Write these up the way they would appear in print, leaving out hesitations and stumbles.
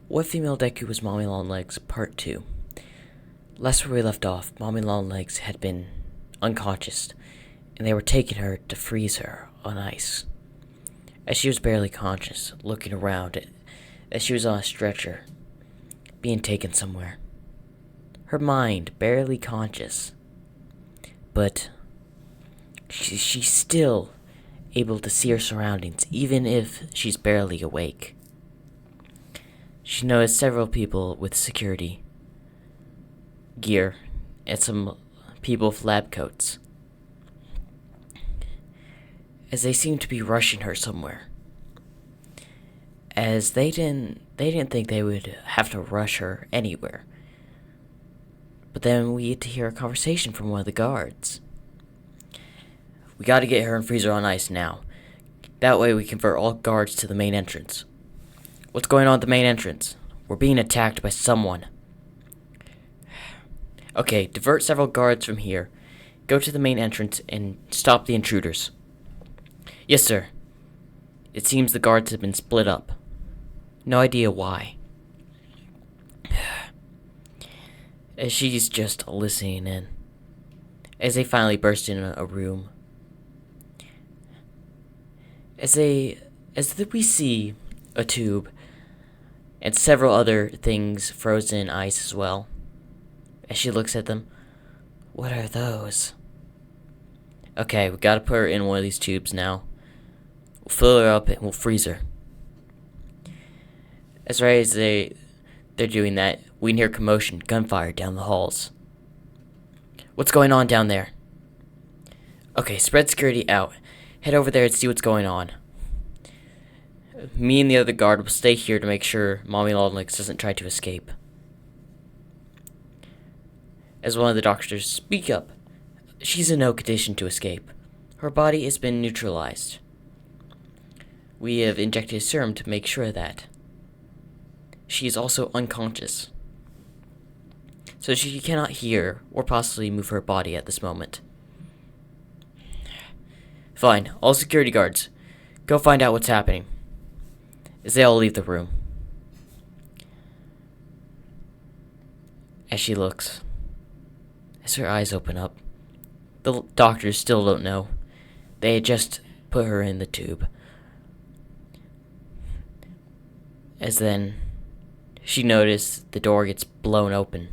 What Female Deku was Mommy Longlegs Part 2. Last where we left off, Mommy Longlegs had been unconscious, and they were taking her to freeze her on ice. As she was barely conscious, looking around, as she was on a stretcher, being taken somewhere. Her mind barely conscious, but she's still able to see her surroundings, even if she's barely awake. She noticed several people with security gear and some people with lab coats, as they seemed to be rushing her somewhere. As they didn't think they would have to rush her anywhere. But then we get to hear a conversation from one of the guards. We gotta get her and freeze her on ice now. That way we convert all guards to the main entrance. What's going on at the main entrance? We're being attacked by someone. Okay, divert several guards from here. Go to the main entrance and stop the intruders. Yes, sir. It seems the guards have been split up. No idea why. As she's just listening in. As they finally burst in a room. As we see a tube and several other things frozen in ice as well. As she looks at them, what are those? Okay, we gotta put her in one of these tubes now. We'll fill her up and we'll freeze her. As right as they're doing that, we can hear commotion, gunfire down the halls. What's going on down there? Okay, spread security out. Head over there and see what's going on. Me and the other guard will stay here to make sure Mommy Longlegs doesn't try to escape. As one of the doctors, speak up. She's in no condition to escape. Her body has been neutralized. We have injected a serum to make sure of that. She is also unconscious. So she cannot hear or possibly move her body at this moment. Fine, all security guards, go find out what's happening. As they all leave the room. As she looks, as her eyes open up, the doctors still don't know. They had just put her in the tube. As then, she noticed the door gets blown open.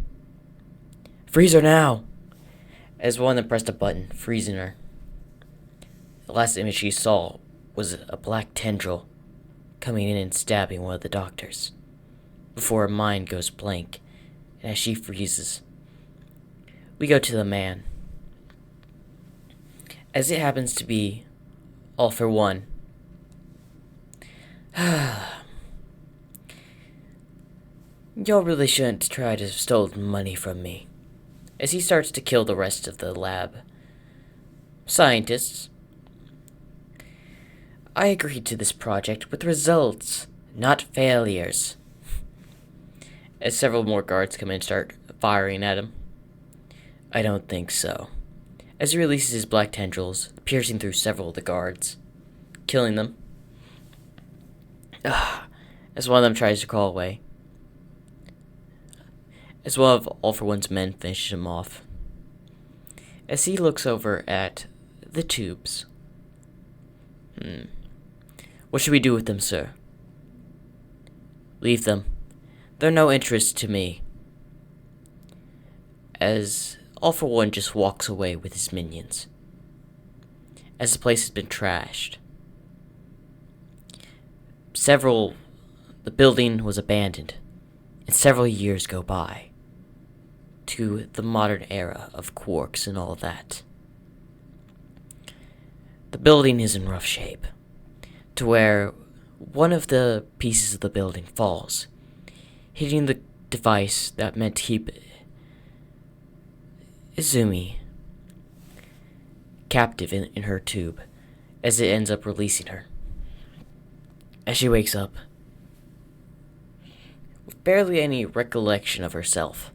Freeze her now! As one of them pressed a button, freezing her. The last image she saw was a black tendril coming in and stabbing one of the doctors, before her mind goes blank, and as she freezes, we go to the man. As it happens to be, all for one. Y'all really shouldn't try to steal money from me. As he starts to kill the rest of the lab scientists. I agreed to this project with results, not failures. As several more guards come in and start firing at him. I don't think so. As he releases his black tendrils, piercing through several of the guards, killing them. As one of them tries to crawl away. As one of All for One's men finishes him off. As he looks over at the tubes. What should we do with them, sir? Leave them. They're no interest to me. As All for One just walks away with his minions. As the place has been trashed. The building was abandoned, and several years go by to the modern era of quarks and all that. The building is in rough shape, to where one of the pieces of the building falls, hitting the device that meant to keep Izumi captive in her tube, as it ends up releasing her. As she wakes up, with barely any recollection of herself.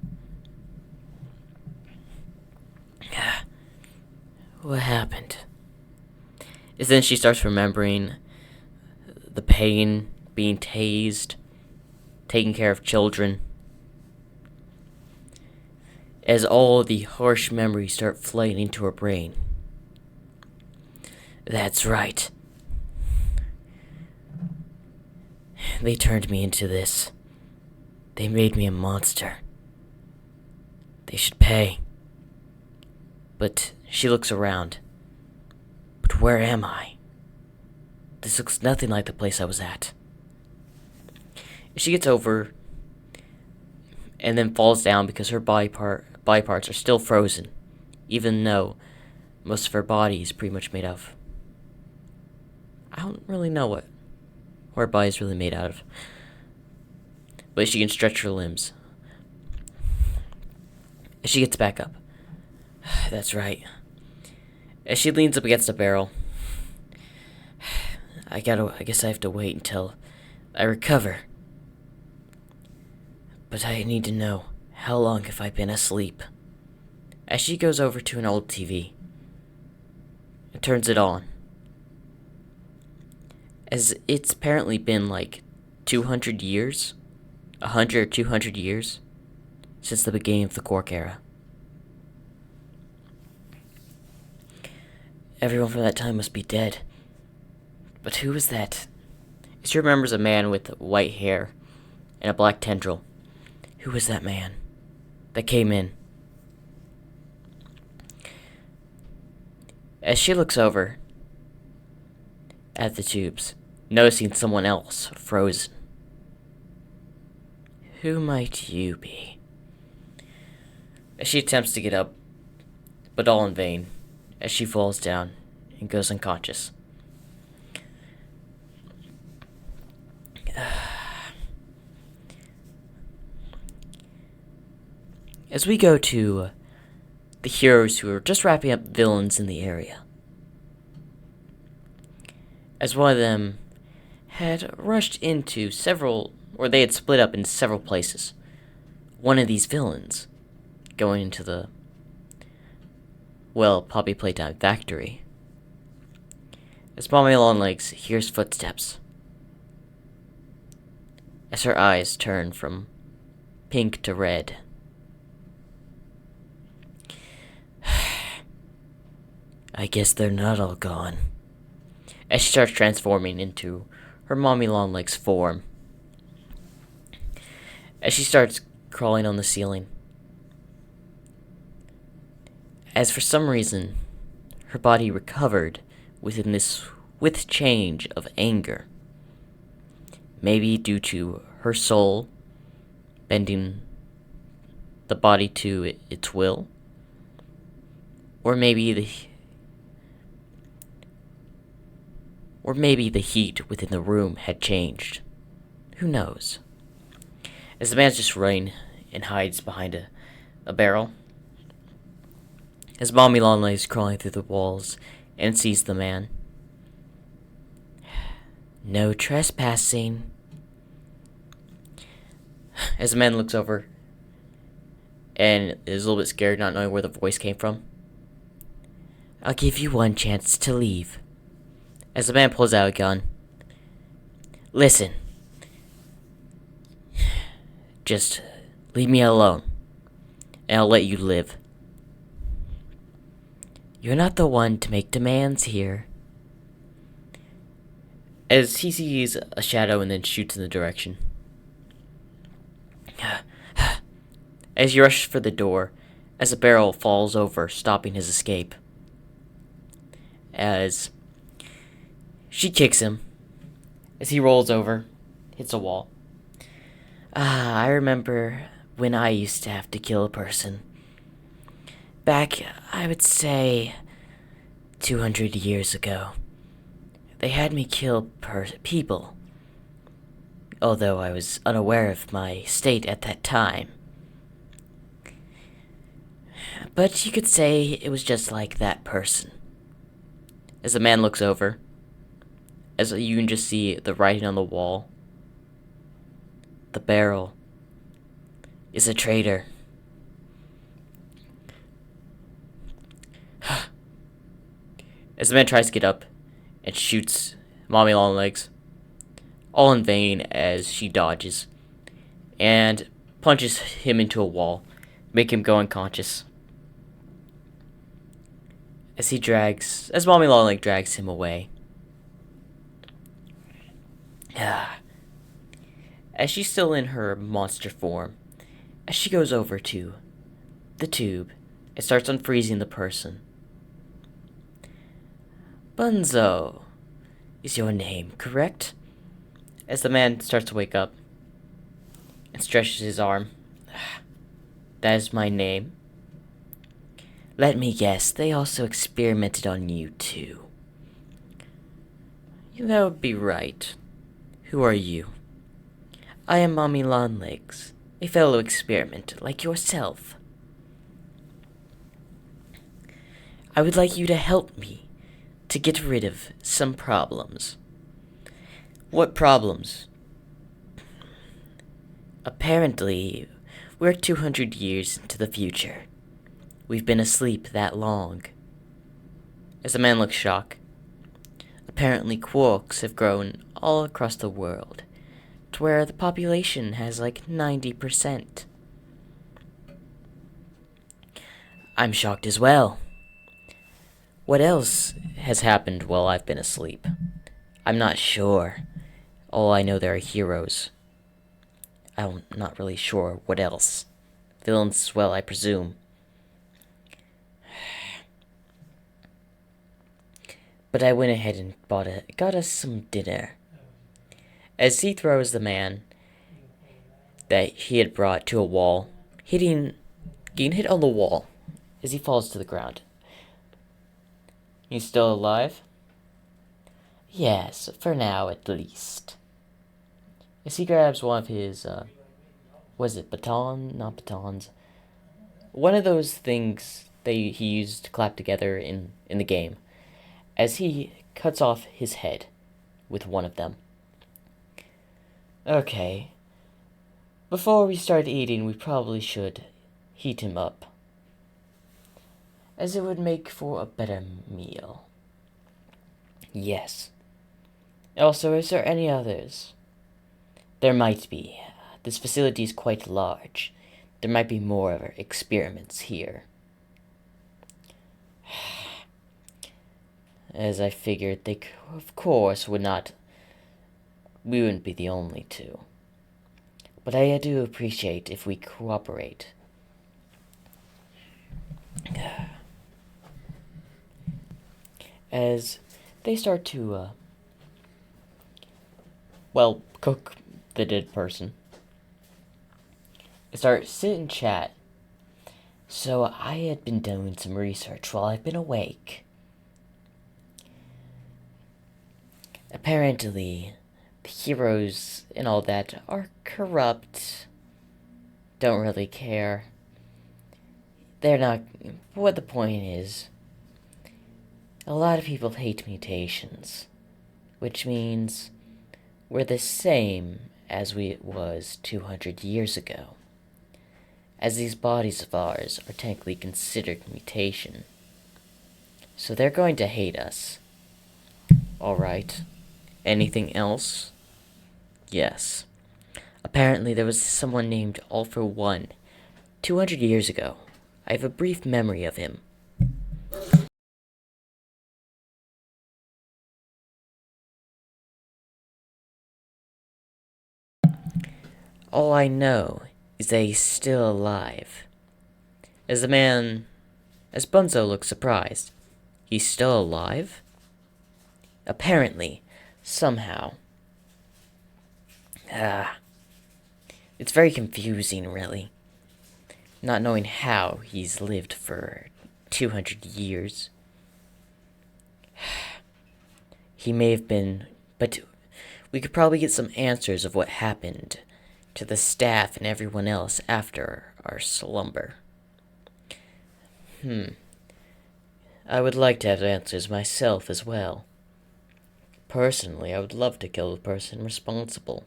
What happened? Is then she starts remembering the pain, being tased taking care of children. As all the harsh memories start flooding into her brain. That's right. They turned me into this. They made me a monster. They should pay. But she looks around. But where am I? This looks nothing like the place I was at. She gets over and then falls down because her body parts are still frozen, even though most of her body is pretty much made of. I don't really know what her body is really made out of, but she can stretch her limbs. As she gets back up. That's right. As she leans up against a barrel. I guess I have to wait until I recover. But I need to know, how long have I been asleep? As she goes over to an old TV and turns it on. As it's apparently been like 200 years, 100 or 200 years, since the beginning of the Quark era. Everyone from that time must be dead. But who is that? She remembers a man with white hair and a black tendril. Who was that man that came in? As she looks over at the tubes, noticing someone else frozen. Who might you be? As she attempts to get up, but all in vain, as she falls down and goes unconscious. As we go to the heroes who are just wrapping up villains in the area. As one of them had rushed into they had split up in several places. One of these villains going into the, Poppy Playtime factory. As Mommy Longlegs hears footsteps. As her eyes turn from pink to red. I guess they're not all gone. As she starts transforming into her Mommy Longlegs form. As she starts crawling on the ceiling. As for some reason, her body recovered within this change of anger. Maybe due to her soul bending the body to its will. Or maybe the heat within the room had changed. Who knows? As the man's just running and hides behind a barrel. As Mommy Longlegs is crawling through the walls and sees the man. No trespassing. As the man looks over and is a little bit scared, not knowing where the voice came from. I'll give you one chance to leave. As the man pulls out a gun. Listen. Just leave me alone, and I'll let you live. You're not the one to make demands here. As he sees a shadow and then shoots in the direction. As he rushes for the door, as a barrel falls over, stopping his escape. As she kicks him, as he rolls over, hits a wall. I remember when I used to have to kill a person. Back, I would say, 200 years ago. They had me kill people, although I was unaware of my state at that time. But you could say it was just like that person. As the man looks over, as you can just see the writing on the wall, the barrel is a traitor. As the man tries to get up and shoots Mommy Longlegs, all in vain as she dodges. and punches him into a wall, make him go unconscious. As Mommy Longleg drags him away. As she's still in her monster form, as she goes over to the tube, it starts unfreezing the person. Bunzo is your name, correct? As the man starts to wake up and stretches his arm. That is my name. Let me guess, they also experimented on you too. That would be right. Who are you? I am Mommy Longlegs, a fellow experiment like yourself. I would like you to help me to get rid of some problems. What problems? Apparently, we're 200 years into the future. We've been asleep that long. As the man looks shocked, apparently quarks have grown all across the world, to where the population has like 90%. I'm shocked as well. What else has happened while I've been asleep? I'm not sure. All I know, there are heroes. I'm not really sure what else. Villains as well, I presume. But I went ahead and got us some dinner. As he throws the man that he had brought to a wall, getting hit on the wall as he falls to the ground. He's still alive? Yes, for now at least. As he grabs one of his, was it baton? Not batons. One of those things he used to clap together in the game. As he cuts off his head with one of them. Okay. Before we start eating, we probably should heat him up, as it would make for a better meal. Yes. Also, is there any others? There might be. This facility is quite large. There might be more experiments here. As I figured, they, of course, we wouldn't be the only two. But I do appreciate if we cooperate. As they start to, cook the dead person. They start sit and chat. So I had been doing some research while I've been awake. Apparently, the heroes and all that are corrupt. Don't really care. They're not. What the point is, a lot of people hate mutations, which means we're the same as we was 200 years ago, as these bodies of ours are technically considered mutation. So they're going to hate us. Alright. Anything else? Yes. Apparently there was someone named All for One 200 years ago. I have a brief memory of him. All I know is that he's still alive. As Bunzo looks surprised. He's still alive? Apparently. Somehow. It's very confusing, really. Not knowing how he's lived for 200 years. He may have been, but we could probably get some answers of what happened to the staff and everyone else after our slumber. I would like to have answers myself as well. Personally, I would love to kill the person responsible.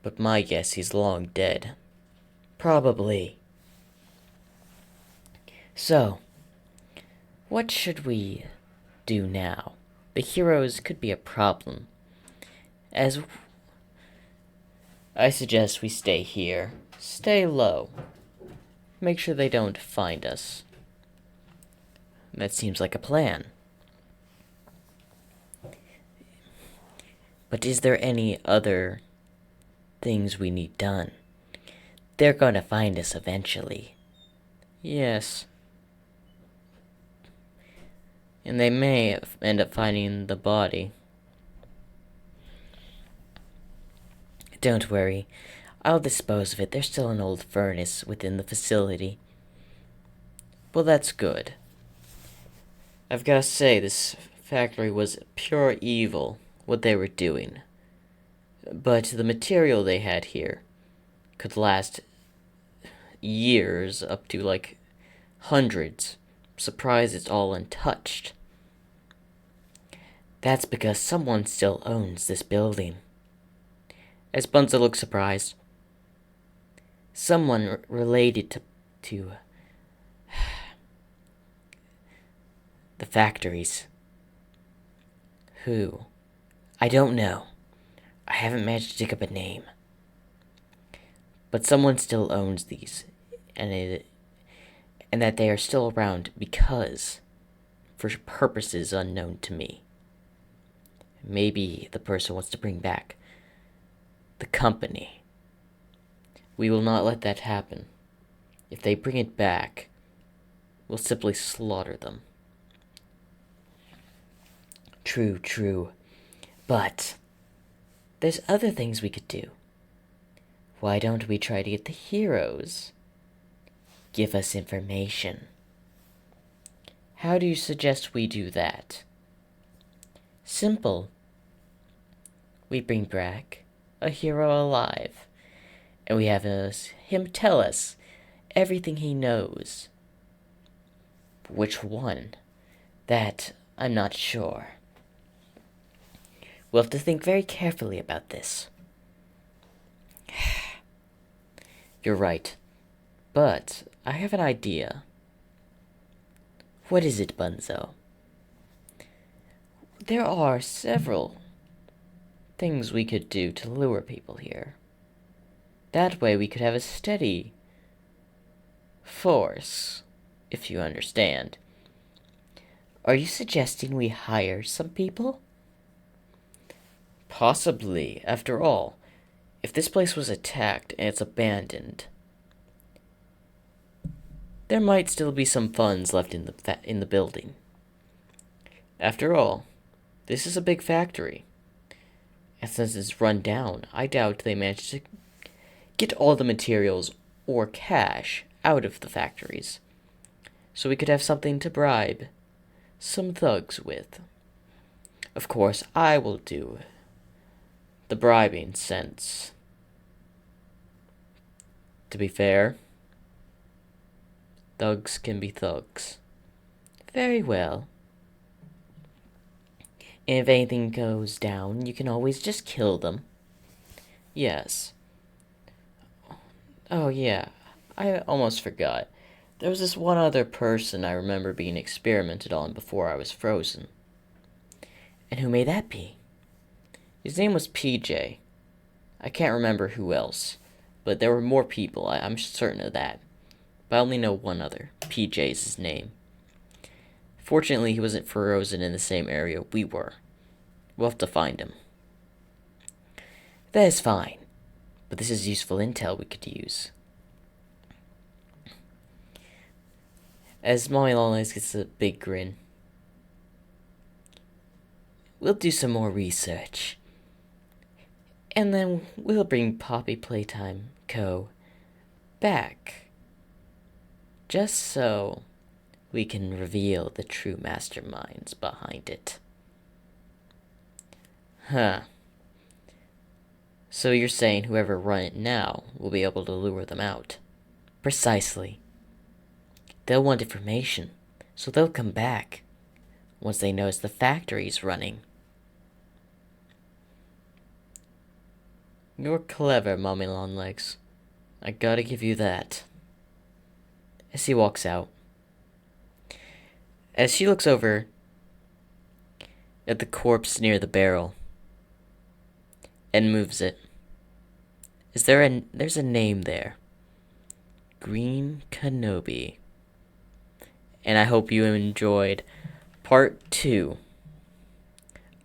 But my guess, he's long dead. Probably. So, what should we do now? The heroes could be a problem, as I suggest we stay here. Stay low. Make sure they don't find us. That seems like a plan. But is there any other things we need done? They're going to find us eventually. Yes. And they may end up finding the body. Don't worry. I'll dispose of it. There's still an old furnace within the facility. Well, that's good. I've got to say, this factory was pure evil, what they were doing. But the material they had here could last years, up to like hundreds. Surprised it's all untouched. That's because someone still owns this building. As Bunzo looks surprised, someone related to the factories. Who? I don't know. I haven't managed to dig up a name. But someone still owns these, and that they are still around because, for purposes unknown to me. Maybe the person wants to bring back the company. We will not let that happen. If they bring it back, we'll simply slaughter them. True. But there's other things we could do. Why don't we try to get the heroes? Give us information. How do you suggest we do that? Simple. We bring back a hero alive, and we have him tell us everything he knows. Which one? That I'm not sure. We'll have to think very carefully about this. You're right, but I have an idea. What is it, Bunzo? There are several things we could do to lure people here. That way we could have a steady force, if you understand. Are you suggesting we hire some people? Possibly. After all, if this place was attacked and it's abandoned, there might still be some funds left in the building. After all, this is a big factory. And since it's run down, I doubt they managed to get all the materials or cash out of the factories. So we could have something to bribe some thugs with. Of course, I will do the bribing since, to be fair, thugs can be thugs. Very well. And if anything goes down, you can always just kill them. Yes. Oh yeah, I almost forgot. There was this one other person I remember being experimented on before I was frozen. And who may that be? His name was PJ. I can't remember who else, but there were more people, I'm certain of that. But I only know one other. PJ is his name. Fortunately, he wasn't frozen in the same area we were. We'll have to find him. That is fine, but this is useful intel we could use. As Mommy Longlegs gets a big grin. We'll do some more research. And then we'll bring Poppy Playtime Co. back. Just so we can reveal the true masterminds behind it. Huh. So you're saying whoever run it now will be able to lure them out? Precisely. They'll want information, so they'll come back once they notice the factory's running. You're clever, Mommy Longlegs. I gotta give you that. As he walks out. As she looks over at the corpse near the barrel and moves it, Is there a there's a name there? Green Kenobi. And I hope you enjoyed part 2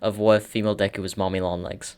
of What If Female Deku Was Mommy Long Legs.